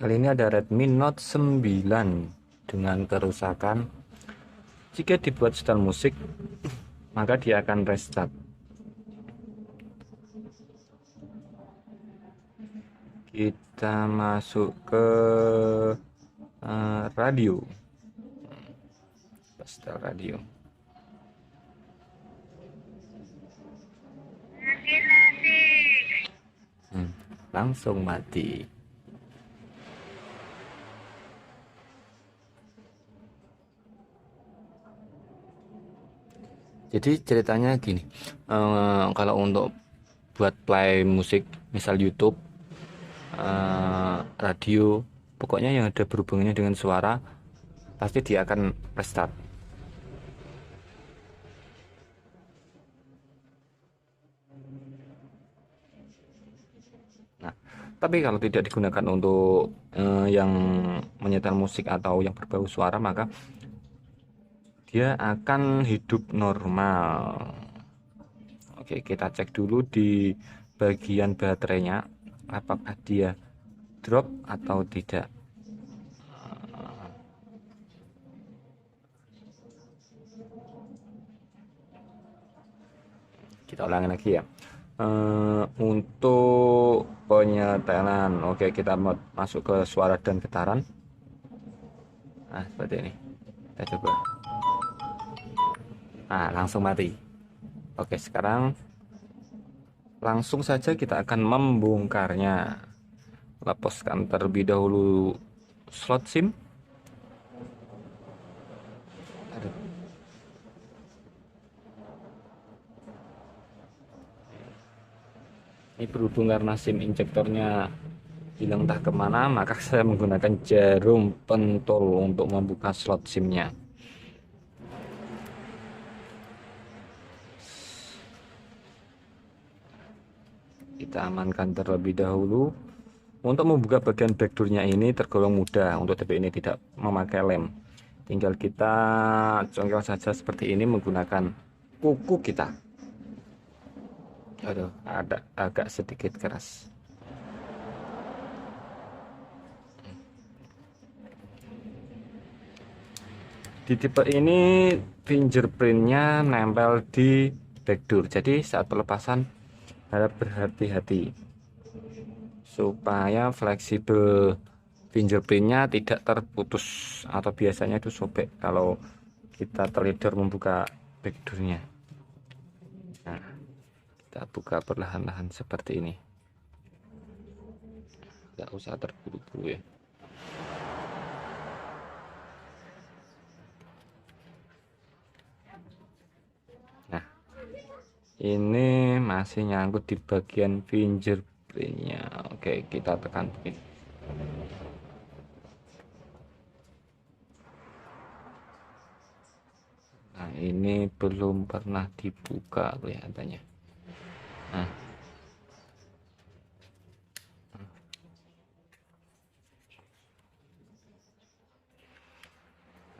Kali ini ada Redmi Note 9 dengan kerusakan. Jika dibuat setel musik, maka dia akan restart. Kita masuk ke radio. Setel radio. Langsung mati. Jadi ceritanya gini, kalau untuk buat play musik, misal YouTube, radio, pokoknya yang ada berhubungannya dengan suara, pasti dia akan restart. Nah, tapi kalau tidak digunakan untuk yang menyetel musik atau yang berbau suara, maka dia akan hidup normal. Oke, kita cek dulu di bagian baterainya, apakah dia drop atau tidak. Kita ulangi lagi ya. Untuk penyetelan, oke, kita masuk ke suara dan getaran. Nah, seperti ini. Kita coba. Nah, langsung mati. Oke, sekarang langsung saja kita akan membongkarnya. Lepaskan terlebih dahulu slot SIM. Aduh. Ini berhubung karena SIM injektornya hilang entah kemana, maka saya menggunakan jarum pentul untuk membuka slot SIM-nya. Kita amankan terlebih dahulu. Untuk membuka bagian backdoornya ini tergolong mudah. Untuk TP ini tidak memakai lem, tinggal kita congkel saja seperti ini menggunakan kuku kita. Aduh, ada agak sedikit keras. Di tipe ini fingerprintnya nempel di backdoor, jadi saat pelepasan harap berhati-hati supaya fleksibel fingerprintnya tidak terputus, atau biasanya itu sobek kalau kita teledor membuka backdoornya. Nah, kita buka perlahan-lahan seperti ini, nggak usah terburu-buru ya. Nah, ini masih nyangkut di bagian fingerprintnya. Oke, kita tekan begini. Nah, ini belum pernah dibuka kelihatannya. Nah,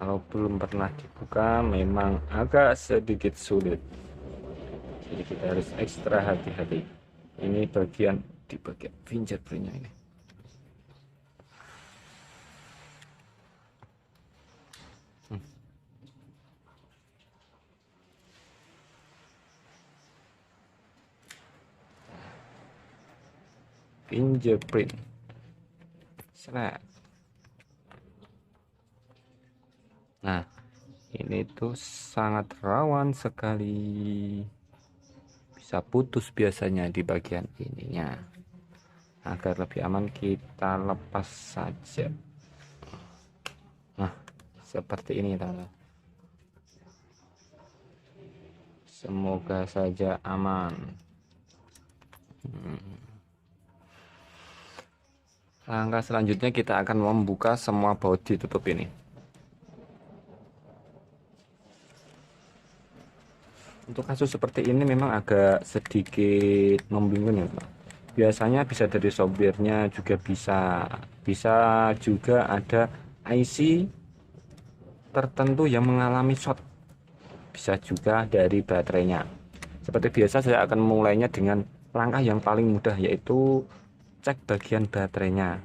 kalau belum pernah dibuka memang agak sedikit sulit, jadi kita harus ekstra hati-hati. Ini bagian di bagian fingerprintnya ini. Fingerprint. Seret. Nah, ini tuh sangat rawan sekali, bisa putus biasanya di bagian ininya. Agar lebih aman kita lepas saja. Nah, seperti ini teman-teman. Semoga saja aman. Langkah selanjutnya kita akan membuka semua baut ditutup ini. Untuk kasus seperti ini memang agak sedikit membingungkan ya, Pak. Biasanya bisa dari sopirnya juga bisa juga ada IC tertentu yang mengalami short, bisa juga dari baterainya. Seperti biasa saya akan mulainya dengan langkah yang paling mudah, yaitu cek bagian baterainya.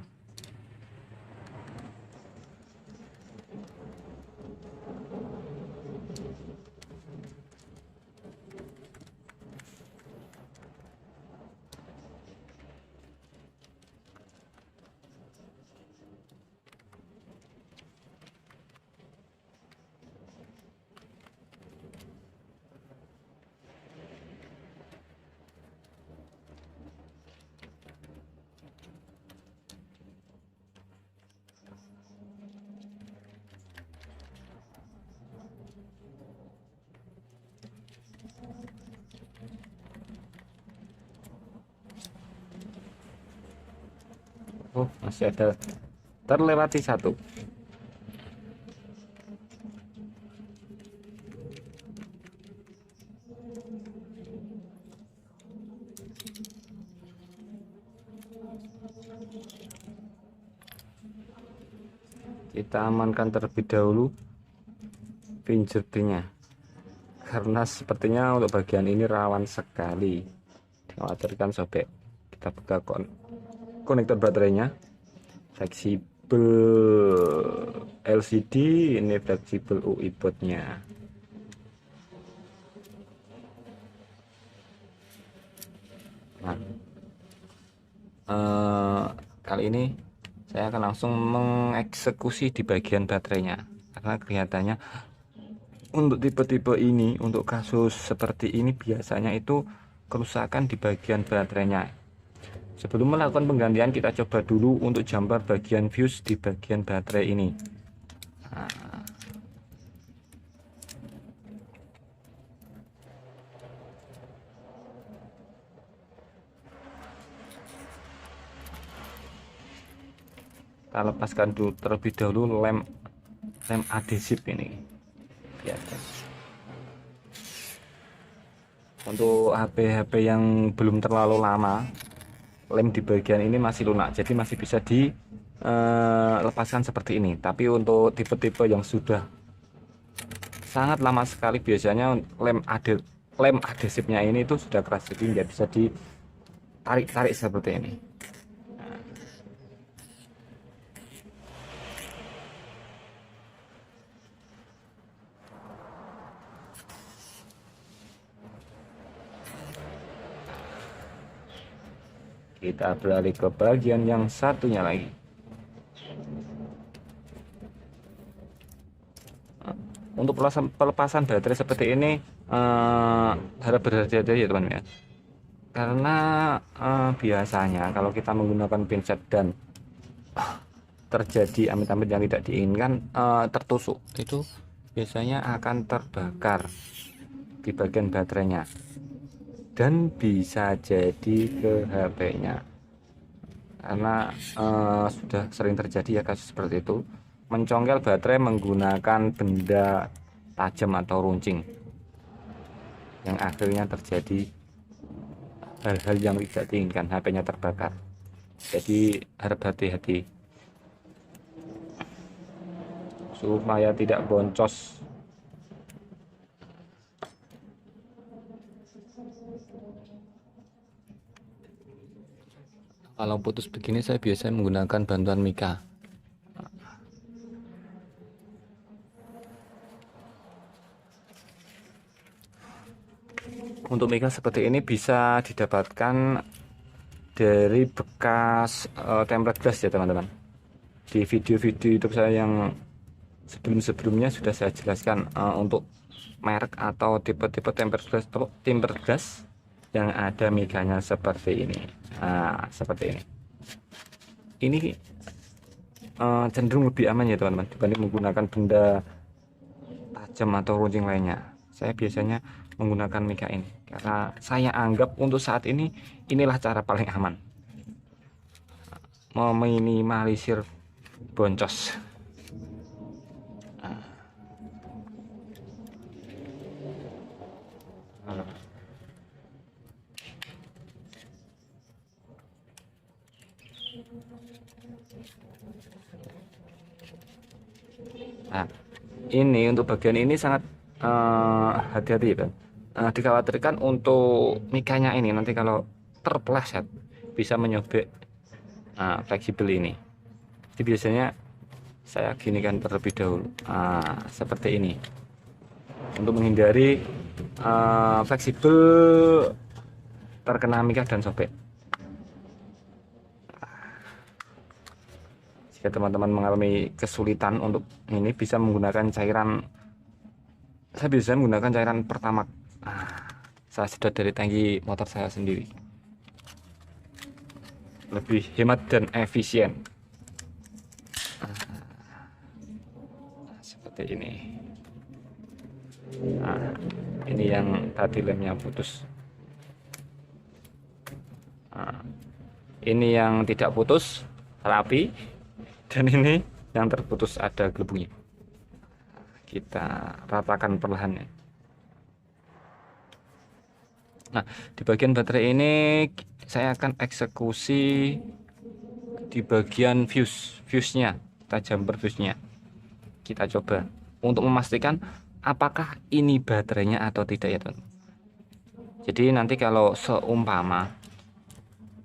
Oh, masih ada terlewati satu. Kita amankan terlebih dahulu pinjernya, karena sepertinya untuk bagian ini rawan sekali, dikhawatirkan sobek. Kita buka konektor baterainya, fleksibel LCD, ini fleksibel UI boardnya. Nah, kali ini saya akan langsung mengeksekusi di bagian baterainya, karena kelihatannya untuk tipe-tipe ini, untuk kasus seperti ini biasanya itu kerusakan di bagian baterainya. Sebelum melakukan penggantian, kita coba dulu untuk jumper bagian fuse di bagian baterai ini. Nah, kita lepaskan dulu terlebih dahulu lem adhesif ini. Biasa. Untuk HP-HP yang belum terlalu lama, lem di bagian ini masih lunak, jadi masih bisa dilepaskan seperti ini. Tapi untuk tipe-tipe yang sudah sangat lama sekali, biasanya lem adhesifnya ini itu sudah keras, jadi nggak bisa ditarik-tarik seperti ini. Kita beralih ke bagian yang satunya lagi. Untuk pelepasan baterai seperti ini harap berhati-hati ya teman-teman ya. Karena biasanya kalau kita menggunakan pinset dan terjadi amit-amit yang tidak diinginkan, tertusuk, itu biasanya akan terbakar di bagian baterainya dan bisa jadi ke HP-nya. Karena sudah sering terjadi ya kasus seperti itu, mencongkel baterai menggunakan benda tajam atau runcing, yang akhirnya terjadi hal-hal yang tidak diinginkan, HP-nya terbakar. Jadi harap hati-hati supaya tidak boncos. Kalau putus begini saya biasanya menggunakan bantuan mika. Untuk mika seperti ini bisa didapatkan dari bekas tempered glass ya teman-teman. Di video-video YouTube saya yang sebelum-sebelumnya sudah saya jelaskan untuk merek atau tipe-tipe tempered glass yang ada mikanya seperti ini. Nah, seperti ini. Ini cenderung lebih aman ya teman-teman dibanding menggunakan benda tajam atau runcing lainnya. Saya biasanya menggunakan mika ini karena saya anggap untuk saat ini inilah cara paling aman meminimalisir boncos. Nah, ini untuk bagian ini sangat hati-hati ya, dikhawatirkan untuk mikanya ini nanti kalau terpeleset bisa menyobek fleksibel ini. Jadi biasanya saya ginikan terlebih dahulu seperti ini untuk menghindari fleksibel terkena mika dan sobek. Jika teman-teman mengalami kesulitan untuk ini, bisa menggunakan cairan. Saya biasanya menggunakan cairan Pertamax. Saya sedot dari tangki motor saya sendiri, lebih hemat dan efisien. Seperti ini. Ini yang tadi lemnya putus. Ini yang tidak putus, rapi, dan ini yang terputus ada gelembungnya. Kita ratakan perlahan ya. Nah, di bagian baterai ini saya akan eksekusi di bagian fuse-nya, kita jumper fuse-nya. Kita coba untuk memastikan apakah ini baterainya atau tidak ya, teman. Jadi nanti kalau seumpama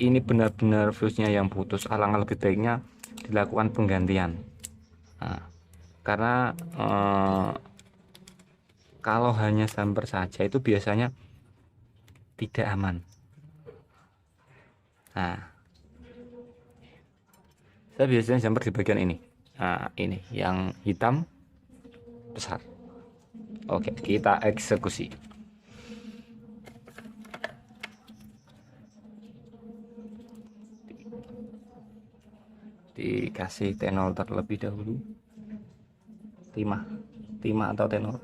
ini benar-benar fuse-nya yang putus, alangkah lebih baiknya dilakukan penggantian. Nah, karena kalau hanya jumper saja itu biasanya tidak aman. Nah, saya biasanya jumper di bagian ini. Nah, ini yang hitam besar. Oke, kita eksekusi. Dikasih tenor terlebih dahulu. Timah atau tenor.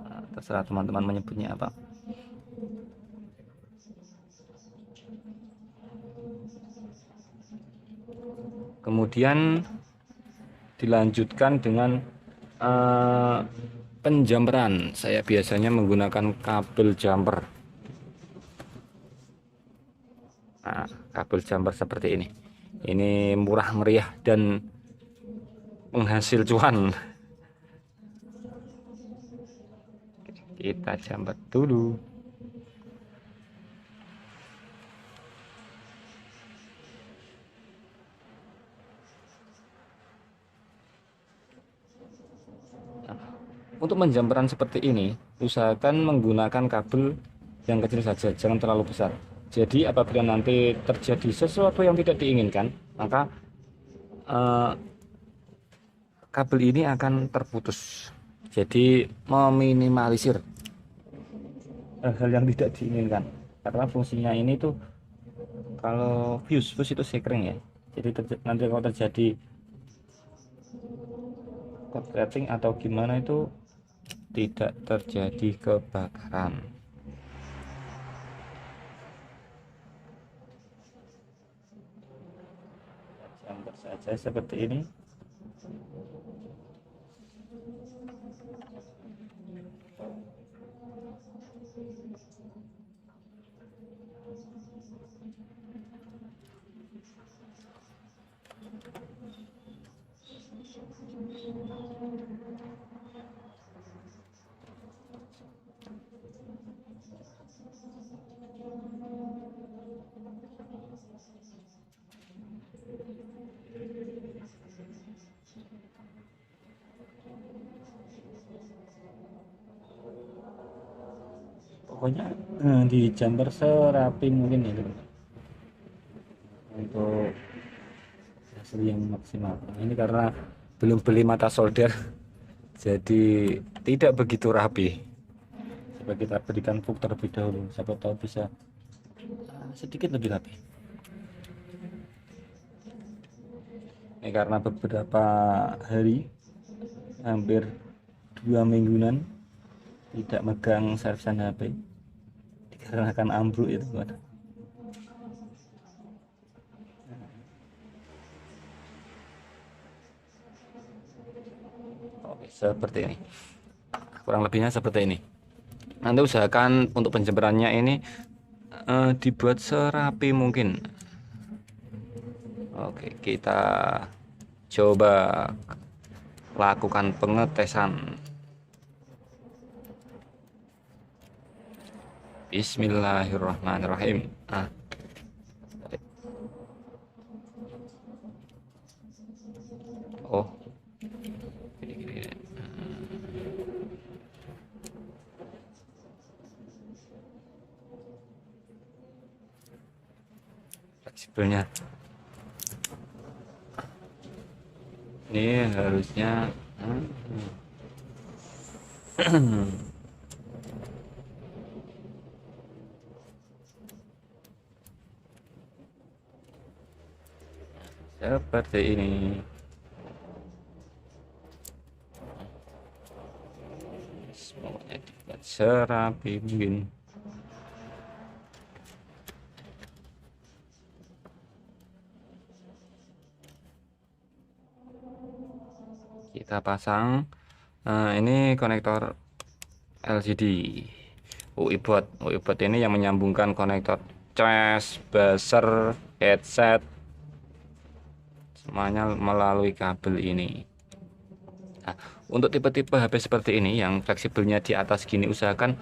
Nah, terserah teman-teman menyebutnya apa. Kemudian dilanjutkan dengan penjamperan. Saya biasanya menggunakan kabel jumper. Nah, kabel jumper seperti ini. Ini murah meriah dan penghasil cuan. Kita jumper dulu. Untuk menjamperan seperti ini, usahakan menggunakan kabel yang kecil saja, jangan terlalu besar. Jadi apabila nanti terjadi sesuatu yang tidak diinginkan, maka kabel ini akan terputus. Jadi meminimalisir hal-hal yang tidak diinginkan. Karena fungsinya ini tuh kalau fuse itu sekring ya. Jadi nanti kalau terjadi korsleting atau gimana itu tidak terjadi kebakaran. Jumper saja seperti ini. Pokoknya di jumper serapi mungkin ya teman, untuk hasil yang maksimal. Ini karena belum beli mata solder jadi tidak begitu rapi. Coba kita berikan puk terlebih dahulu, siapa tahu bisa sedikit lebih rapi. Ini karena beberapa hari, hampir 2 mingguan tidak megang servisan HP dikarenakan ambruk itu teman. Oke, seperti ini, kurang lebihnya seperti ini. Nanti usahakan untuk penjempurannya ini dibuat serapi mungkin. Oke, kita coba lakukan pengetesan. Bismillahirrahmanirrahim. Oh, gini. Fleksibelnya ini harusnya seperti ini. Semuanya dibuat serapi mungkin. Kita pasang ini konektor LCD UI-bot ini yang menyambungkan konektor cas, buzzer, headset semuanya melalui kabel ini. Nah, untuk tipe-tipe HP seperti ini yang fleksibelnya di atas gini, usahakan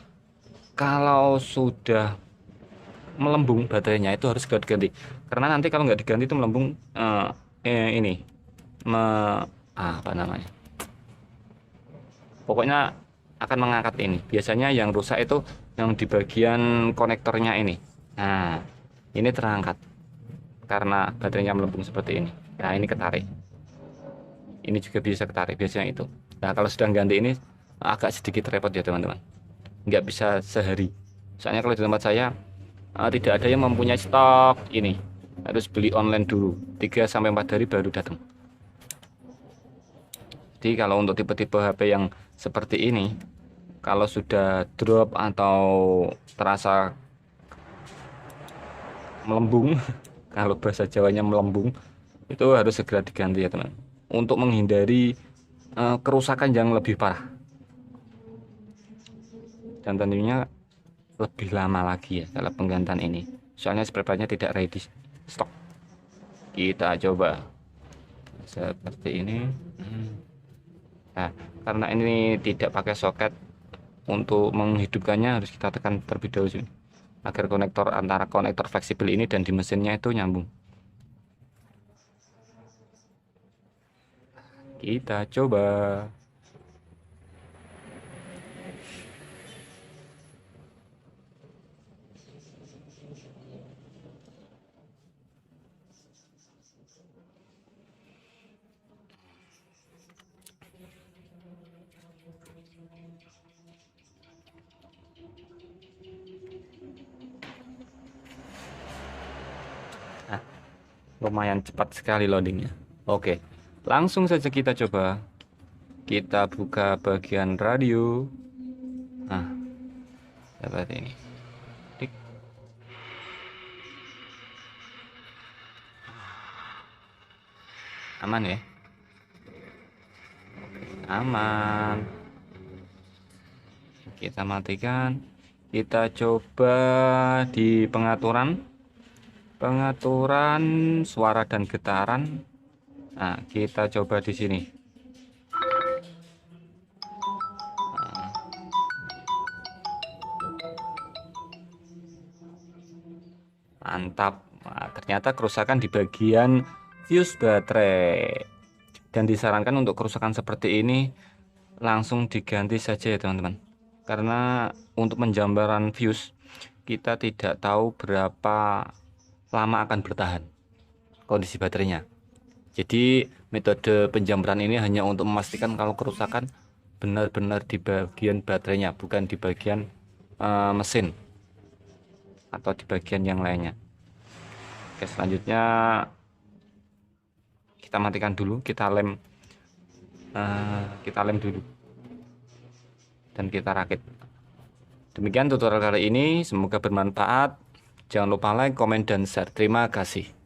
kalau sudah melembung baterainya itu harus segera diganti, karena nanti kalau nggak diganti itu melembung ini apa namanya, pokoknya akan mengangkat ini. Biasanya yang rusak itu yang di bagian konektornya ini. Nah, ini terangkat karena baterainya melembung seperti ini. Nah, ini ketarik. Ini juga bisa ketarik biasanya itu. Nah, kalau sedang ganti ini agak sedikit repot ya teman-teman. Nggak bisa sehari. Soalnya kalau di tempat saya tidak ada yang mempunyai stok ini. Harus beli online dulu. 3-4 hari baru datang. Jadi kalau untuk tipe-tipe HP yang seperti ini, kalau sudah drop atau terasa melembung, kalau bahasa Jawanya melembung, itu harus segera diganti ya teman, untuk menghindari kerusakan yang lebih parah dan tentunya lebih lama lagi ya dalam penggantian ini. Soalnya spare partnya tidak ready stok. Kita coba seperti ini. Nah, karena ini tidak pakai soket, untuk menghidupkannya harus kita tekan terlebih dahulu sini, agar konektor antara konektor fleksibel ini dan di mesinnya itu nyambung. Kita coba. Nah, lumayan cepat sekali loadingnya. Oke, langsung saja kita coba. Kita buka bagian radio. Nah, dapat ini. Klik. Aman ya? Aman. Kita matikan. Kita coba di pengaturan suara dan getaran. Nah, kita coba di sini. Mantap. Nah, ternyata kerusakan di bagian fuse baterai, dan disarankan untuk kerusakan seperti ini langsung diganti saja ya teman-teman, karena untuk penjambaran fuse kita tidak tahu berapa lama akan bertahan kondisi baterainya. Jadi metode penjamberan ini hanya untuk memastikan kalau kerusakan benar-benar di bagian baterainya, bukan di bagian mesin atau di bagian yang lainnya. Oke, selanjutnya kita matikan dulu, kita lem dulu dan kita rakit. Demikian tutorial kali ini, semoga bermanfaat. Jangan lupa like, komen, dan share. Terima kasih.